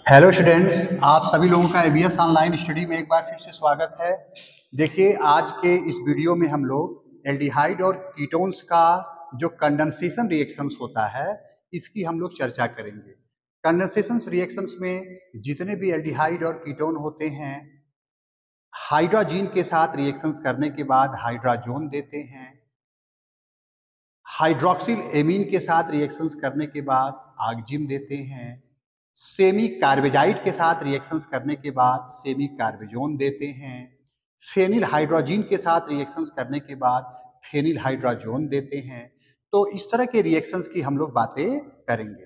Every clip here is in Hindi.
हेलो स्टूडेंट्स, आप सभी लोगों का एबीएस ऑनलाइन स्टडी में एक बार फिर से स्वागत है। देखिए, आज के इस वीडियो में हम लोग एल्डिहाइड और कीटोन्स का जो कंडेंसेशन रिएक्शंस होता है, इसकी हम लोग चर्चा करेंगे। कंडेंसेशन रिएक्शंस में जितने भी एल्डिहाइड और कीटोन होते हैं, हाइड्रोजीन के साथ रिएक्शंस करने के बाद हाइड्राजोन देते हैं। हाइड्रोक्सिल एमीन के साथ रिएक्शंस करने के बाद ऑक्जिन देते हैं। सेमी कार्बेजाइड के साथ रिएक्शंस करने के बाद सेमी कार्बेजोन देते हैं। फेनिल हाइड्रोजीन के साथ रिएक्शंस करने के बाद फेनिल हाइड्रोजोन देते हैं। तो इस तरह के रिएक्शंस की हम लोग बातें करेंगे।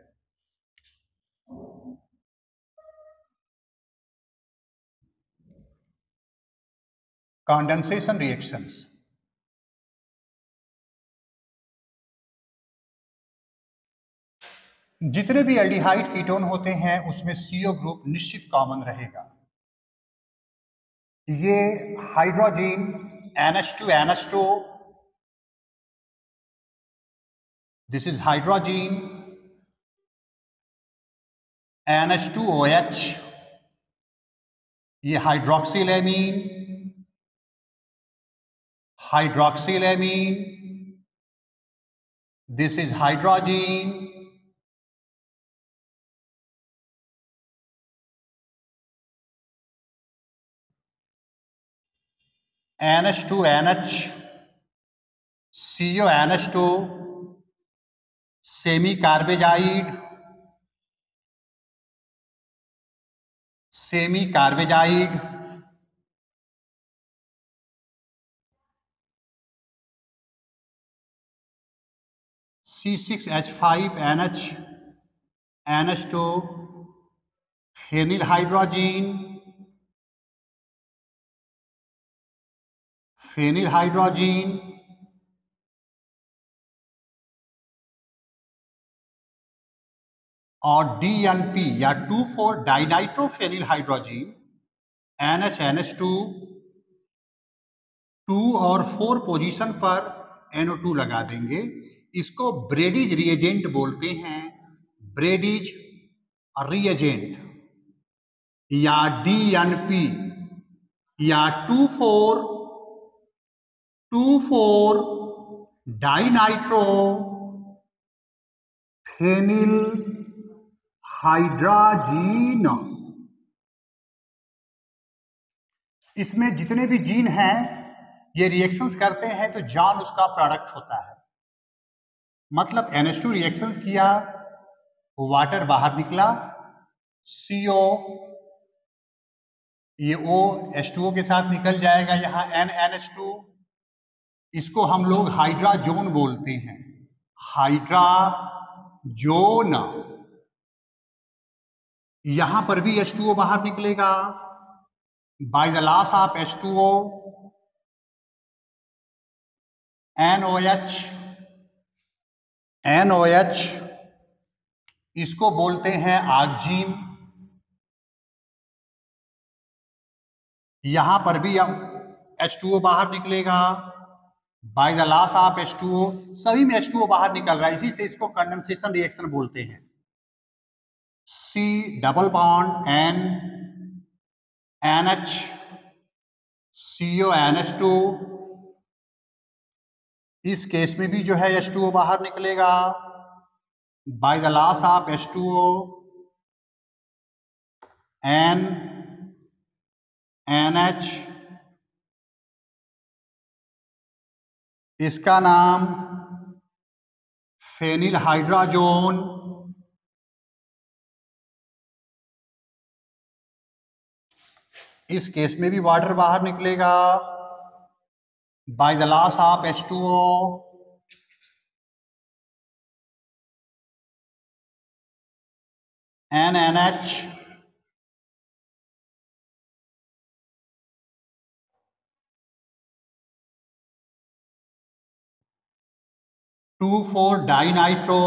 कंडेंसेशन रिएक्शंस, जितने भी एल्डिहाइड कीटोन होते हैं उसमें CO ग्रुप निश्चित कॉमन रहेगा। ये hydrazine NH2, this is hydrazine NH2OH, ये hydroxyl amine, this is hydrazine NH2NH, CONH2, semicarbazide, C6H5NH, NH2, phenyl hydrazine, और DNP या 2,4 डाइनाइट्रोफेनिल हाइड्रोजीन NH2 2 और 4 पोजीशन पर NO2 लगा देंगे। इसको ब्रेडिज रिएजेंट बोलते हैं, ब्रेडिज रिएजेंट या DNP या 2,4 डाइनाइट्रो फेनिल हाइड्रोजीन। इसमें जितने भी जीन हैं ये रिएक्शंस करते हैं तो जॉन उसका प्रोडक्ट होता है। मतलब NH2 रिएक्शंस किया, वाटर बाहर निकला, CO ये O H2O के साथ निकल जाएगा, यहाँ NH2, इसको हम लोग हाइड्राजोन बोलते हैं, हाइड्राजोन। यहां पर भी H2O बाहर निकलेगा by the loss of H2O, NOH, इसको बोलते हैं ऑक्जिन। यहां पर भी H2O बाहर निकलेगा by the loss of H2O, सभी में H2O बाहर निकल रहा है, इसी से इसको कंडेंसेशन रिएक्शन बोलते हैं। C double bond N NH CONH2, इस केस में भी जो है H2O बाहर निकलेगा by the loss of H2O, N NH, इसका नाम फेनिल हाइड्राजोन। इस केस में भी वाटर बाहर निकलेगा by the loss of H2O, NNH, two 4 dinitro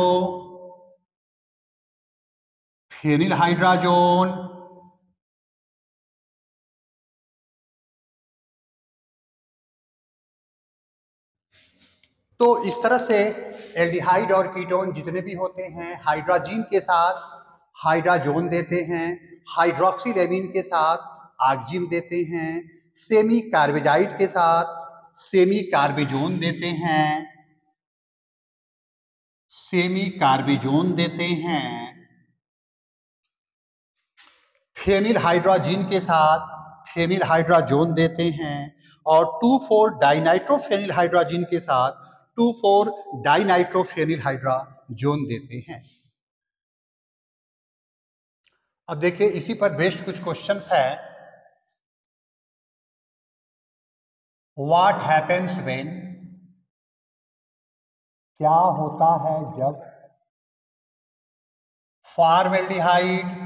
phenyl hydrazone, तो इस तरह से एल्डिहाइड और कीटोन जितने भी होते हैं हाइड्रोजीन के साथ हाइड्राजोन देते हैं, हाइड्रोक्सीलेमिन के साथ ऑक्जिन देते हैं, सेमी कार्बेजाइड के साथ सेमी कार्बेजोन देते हैं, सेमी कार्बेजोन देते हैं, फेनिल हाइड्रोजिन के साथ फेनिल हाइड्रोजोन देते हैं, और 2,4 डाइनाइट्रोफेनिल हाइड्रोजिन के साथ 2,4 डाइनाइट्रोफेनिल हाइड्रोजोन देते हैं। अब देखिए इसी पर बेस्ड कुछ क्वेश्चंस है। व्हाट हैपेंस व्हेन, क्या होता है जब formaldehyde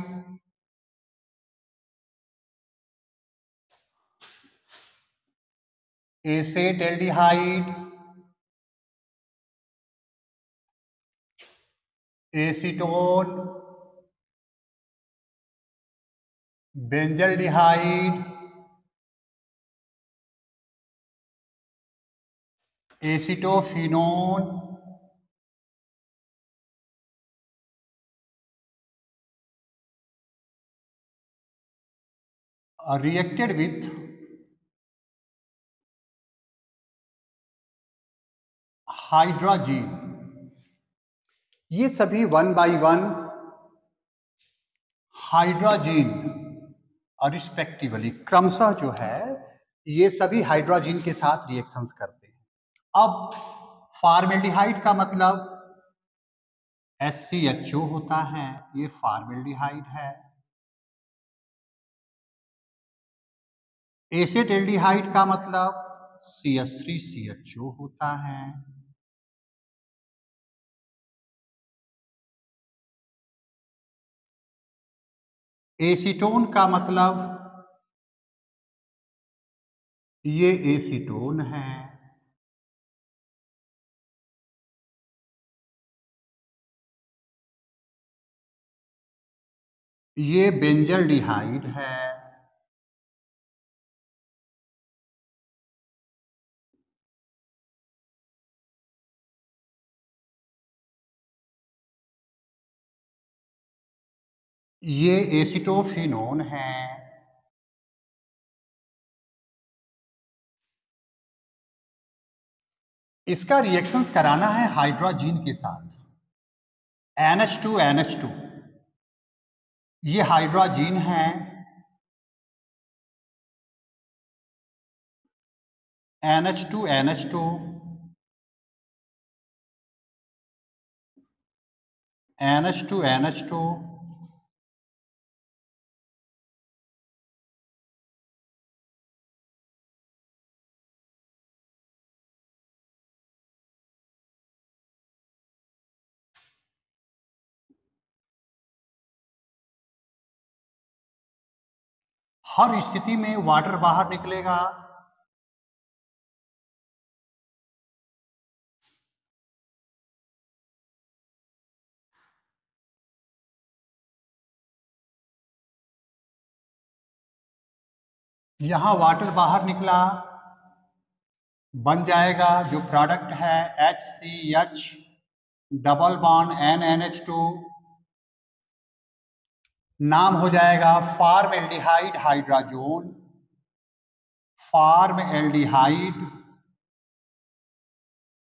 acetaldehyde acetone benzaldehyde acetophenone reacted with hydrazine. ये सभी 1 बाई 1 हाइड्रोजीन और रिस्पेक्टिवली क्रमशः जो है ये सभी हाइड्रोजीन के साथ रिएक्शंस करते हैं। अब फॉर्मेल्डिहाइड का मतलब HCHO होता है, ये फॉर्मेल्डिहाइड है। एसेटल्डिहाइड का मतलब CH3CHO होता है। एसीटोन का मतलब ये एसीटोन है। ये बेंजल्डिहाइड है। ये एसीटोफिनोन है। इसका रिएक्शंस कराना है हाइड्रोजीन के साथ, NH2NH2, ये हाइड्रोजीन है, NH2NH2, NH2NH2, हर स्थिति में वाटर बाहर निकलेगा। यहां वाटर बाहर निकला, बन जाएगा जो प्रोडक्ट है HCH डबल बॉन्ड NNH2, नाम हो जाएगा फॉर्मेल्डिहाइड हाइड्रोजोन, फॉर्मेल्डिहाइड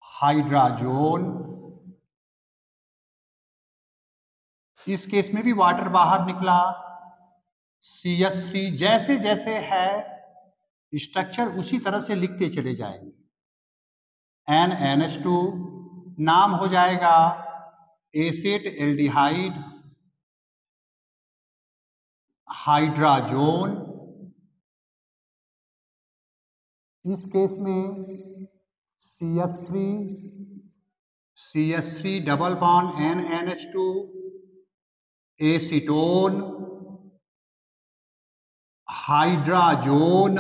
हाइड्रोजोन। इस केस में भी वाटर बाहर निकला, CH3 जैसे जैसे है स्ट्रक्चर उसी तरह से लिखते चले जाएंगे। NNH2 नाम हो जाएगा एसेटल्डिहाइड हाइड्रोजोन। इस केस में CH3 double bond NNH2 acetone hydrazone.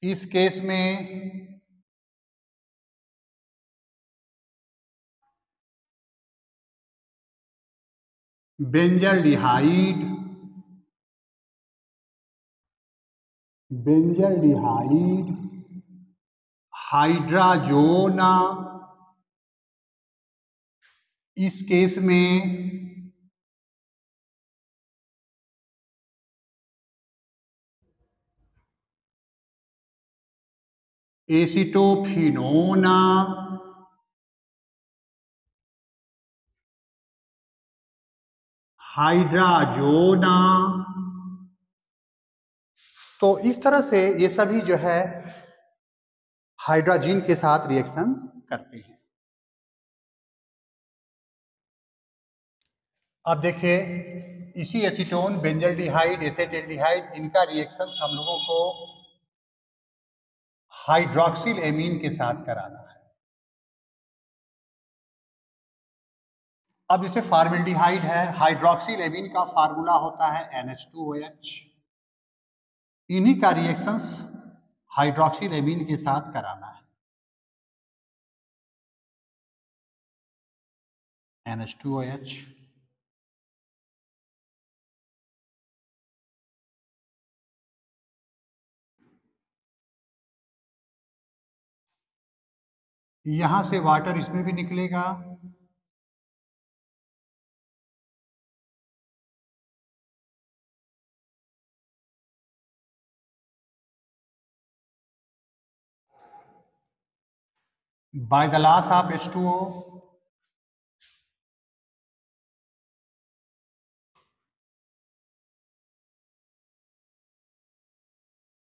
इस केस में बेंजल्डिहाइड हाइड्रोजोन। इस केस में एसिटोफिनोना, हाइड्राजोना। तो इस तरह से ये सभी जो है हाइड्रोजन के साथ रिएक्शंस करते हैं। अब देखिए, इसी एसीटोन, बेंजल्डिहाइड, एसेटल्डिहाइड, इनका रिएक्शंस हम लोगों को हाइड्रोक्सिल एमीन के साथ कराना है। अब जैसे फॉर्मल्डिहाइड है, हाइड्रोक्सिल एमीन का फार्मूला होता है NH2OH। इन्हीं का रिएक्शंस हाइड्रोक्सिल एमीन के साथ कराना है, NH2OH। यहां से वाटर इसमें भी निकलेगा, by the loss of H2O,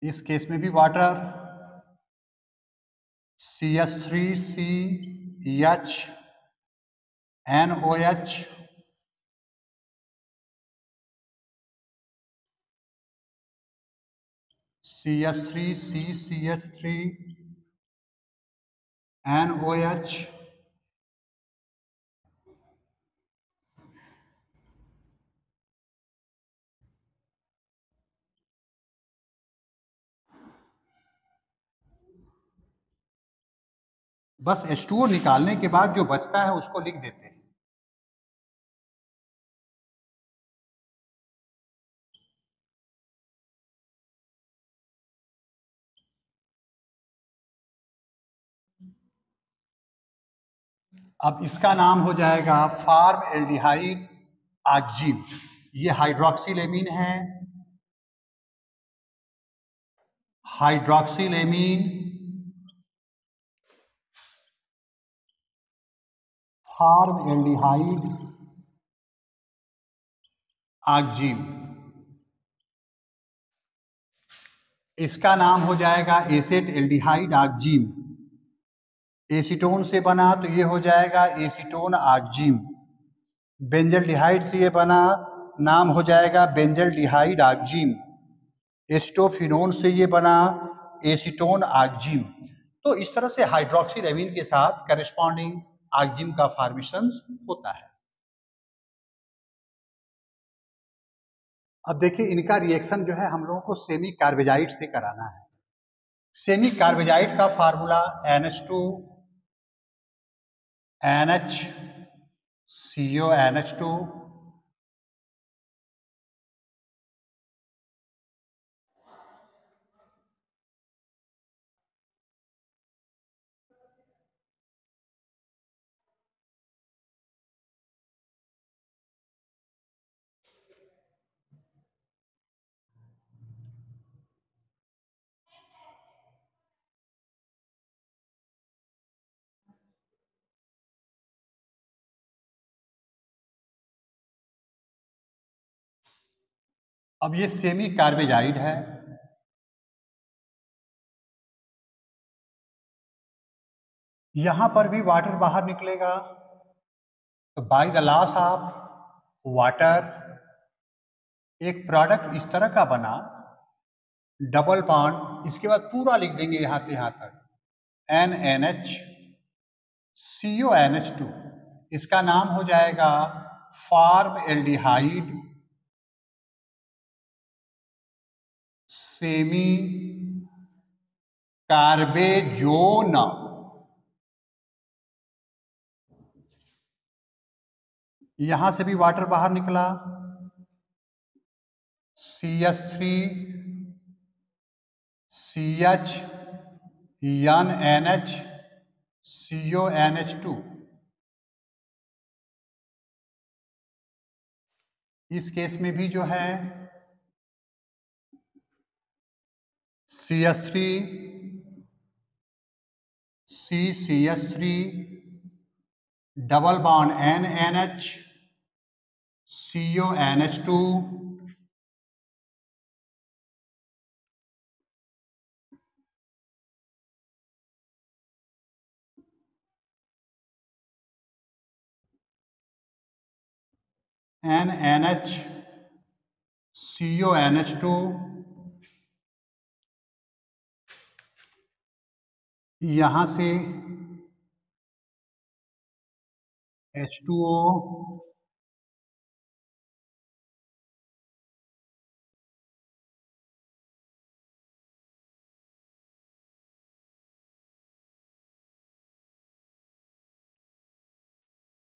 इस केस में भी वाटर CH3CHNOH, CH3CCH3NOH, बस H2O निकालने के बाद जो बचता है उसको लिख देते हैं। अब इसका नाम हो जाएगा फॉर्मएल्डिहाइड आक्जिम। ये हाइड्रोक्सिल एमीन है, हाइड्रोक्सिल एमीन फॉर्मएल्डिहाइड आक्जिम। इसका नाम हो जाएगा एसेटल्डिहाइड आक्जिम। एसीटोन से बना तो ये हो जाएगा एसीटोन आक्जिम। बेंजल्डिहाइड से ये बना, नाम हो जाएगा बेंजल्डिहाइड आक्जिम। एस्टोफिनोन से ये बना एसीटोन आक्जिम। तो इस तरह से हाइड्रोक्सिल एमीन के साथ करेस्पॉन्डिंग आक्जिम का फॉर्मेशन होता है। अब देखिए, इनका रिएक्शन जो है हम लोगों को सेमी कार्बेजाइड से कराना है। सेमी कार्बेजाइड का फार्मूला NH2NH, CO NH2, अब ये सेमी कार्बेजाइड है। यहां पर भी वाटर बाहर निकलेगा, तो bye the loss of water एक प्रोडक्ट इस तरह का बना, डबल बॉन्ड, इसके बाद पूरा लिख देंगे यहां से यहां तक NNH CONH2। इसका नाम हो जाएगा फॉर्मएल्डिहाइड सेमी कार्बेजोन। यहां से भी वाटर बाहर निकला, CH3 CHNH CONH2। इस केस में भी जो है CH3 CCS3 double bond NNH CONH2 NNH CONH2 यहाँ से H2O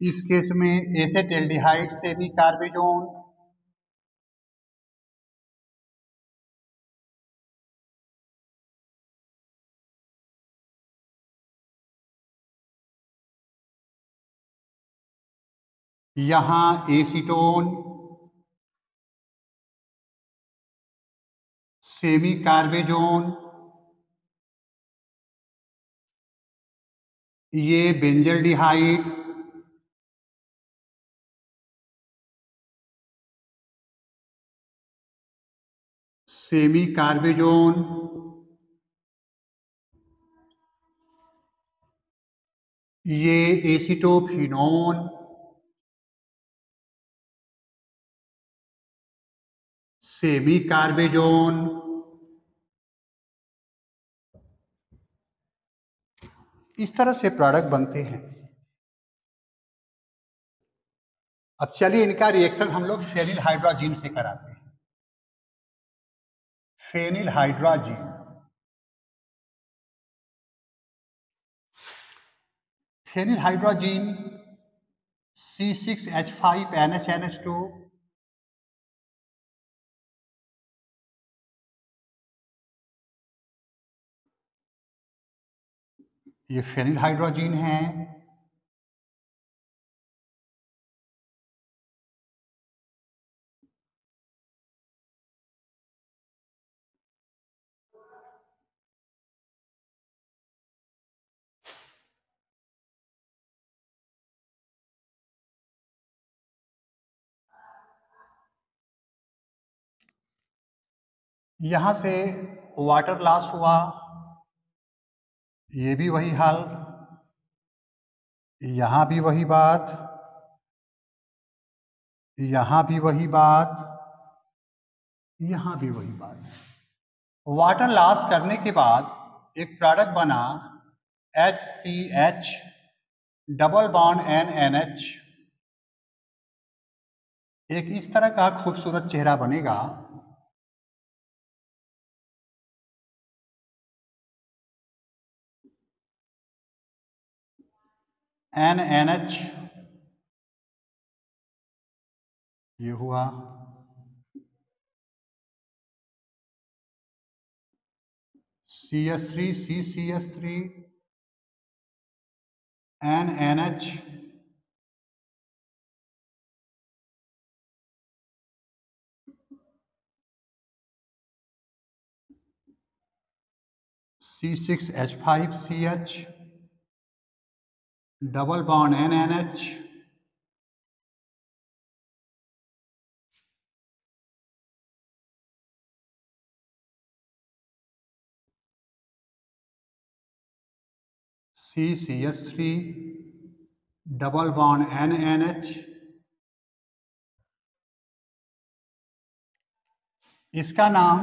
इस केस में एसेटल्डिहाइड सेमी कार्बेजोन यहाँ एसीटोन सेमी कार्बेजोन ये बेंजल्डिहाइड सेमी कार्बेजोन ये एसीटोफिनोन सेमी कार्बेजोन इस तरह से प्रोडक्ट बनते हैं। अब चलिए इनका रिएक्शन हम लोग फेनिल हाइड्रोजीन से कराते हैं। Phenyl hydrazine phenyl hydrazine C6H5NHNH2 ये फेनिल हाइड्रोजीन है। यहां से वाटर लॉस हुआ, ये भी वही हाल, यहां भी वही बात, यहां भी वही बात, यहां भी वही बात। वाटर लॉस करने के बाद एक प्रोडक्ट बना HCH डबल बॉन्ड NNH। एक इस तरह का खूबसूरत चेहरा बनेगा। NNH ये हुआ, CS3 CCS3 NNH C6H5CH double bond NNH CCS3 double bond NNH। इसका नाम,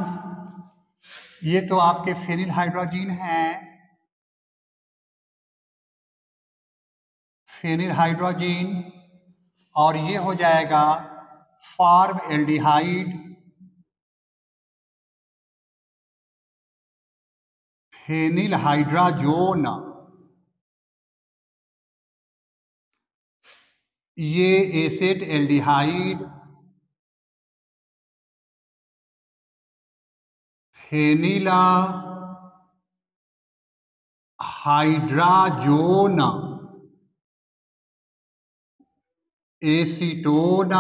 ये तो आपके फेनिल हाइड्रोजीन हैं, फेनिल हाइड्रोजीन, और ये हो जाएगा फॉर्म एल्डिहाइड फेनिल हाइड्राजोन। ये acetaldehyde phenyl hydrazone acetone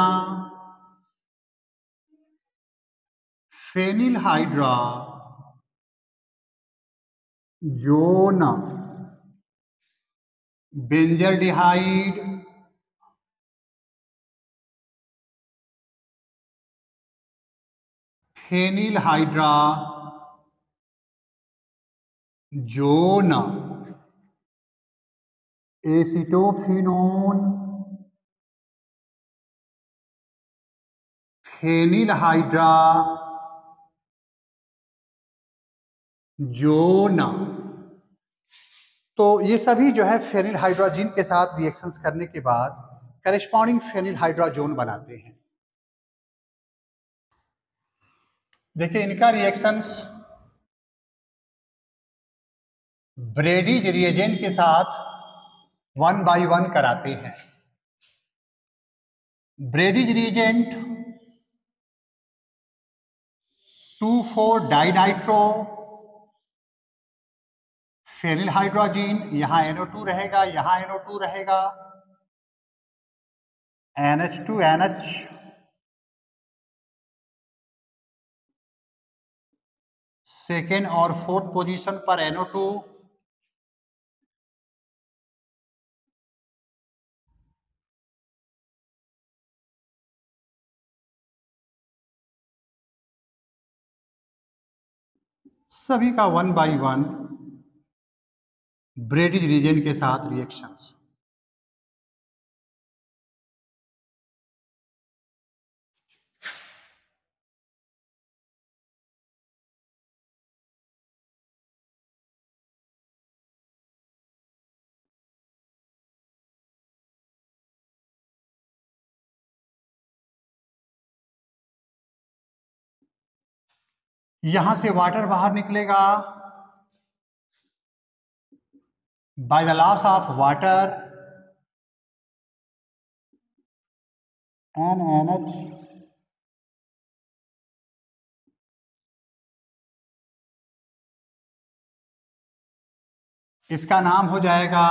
phenyl hydrazone. Benzaldehyde, phenyl hydrazone, acetophenone, phenyl hydrazone. तो ये सभी जो है फेनिल हाइड्रोजन के साथ रिएक्शंस करने के बाद करेस्पॉन्डिंग फेनिल हाइड्रोजोन बनाते हैं। देखिए इनका रिएक्शंस ब्रेडीज रिएजेंट के साथ 1 बाय 1 कराते हैं। ब्रेडीज रिएजेंट 2,4 डाइनाइट्रो फेनिल हाइड्रोजन, यहाँ NO2 रहेगा, यहाँ NO2 रहेगा, NH2NH, सेकेंड और फोर्थ पोजीशन पर NO2, सभी का 1 बाय 1 ब्रेडीज रिएजेंट के साथ रिएक्शंस। यहां से वाटर बाहर निकलेगा, by the loss of water NH, इसका नाम हो जाएगा,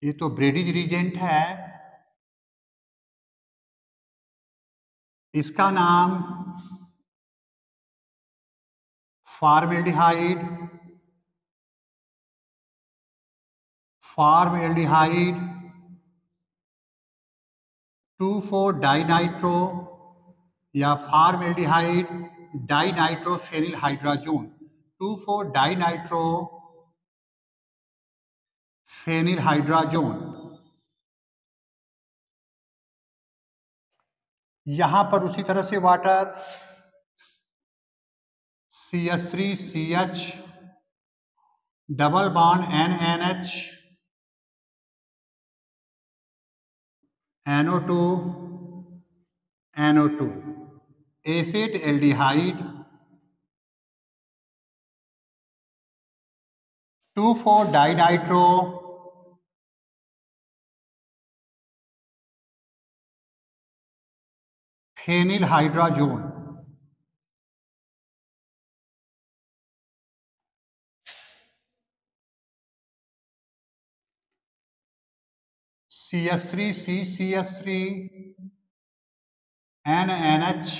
ये तो ब्रेडीज रिएजेंट है, इसका नाम फॉर्मेल्डिहाइड, फॉर्मेल्डिहाइड 2,4 डाइनाइट्रो या formaldehyde dinitro phenyl hydrazone, 2,4 dinitro phenyl hydrazone. यहां पर उसी तरह से water CH3CH double bond NNH NO2 NO2 acetaldehyde 2,4 dinitro phenyl hydrazone. CH3CCH3 NNH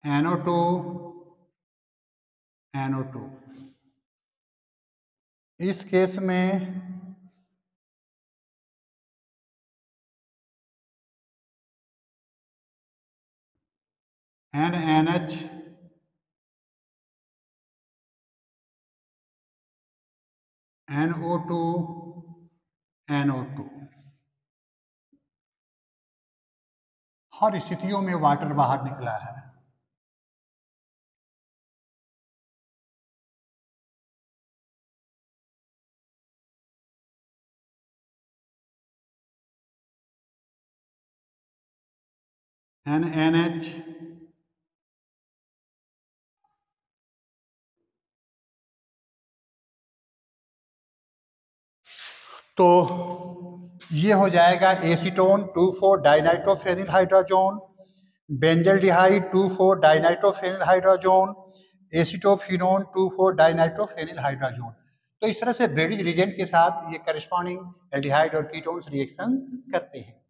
NO2 NO2। इस केस में NNH NO2 NO2। हर स्थितियों में वाटर बाहर निकला है। NNH तो ये हो जाएगा acetone 2,4 dinitrophenyl hydrazone, benzaldehyde 2,4 dinitrophenyl hydrazone, acetophenone 2,4 dinitrophenyl hydrazone. तो इस तरह से ब्रेडीज रिएजेंट के साथ ये करेस्पॉन्डिंग एल्डिहाइड और कीटोन्स रिएक्शंस करते हैं।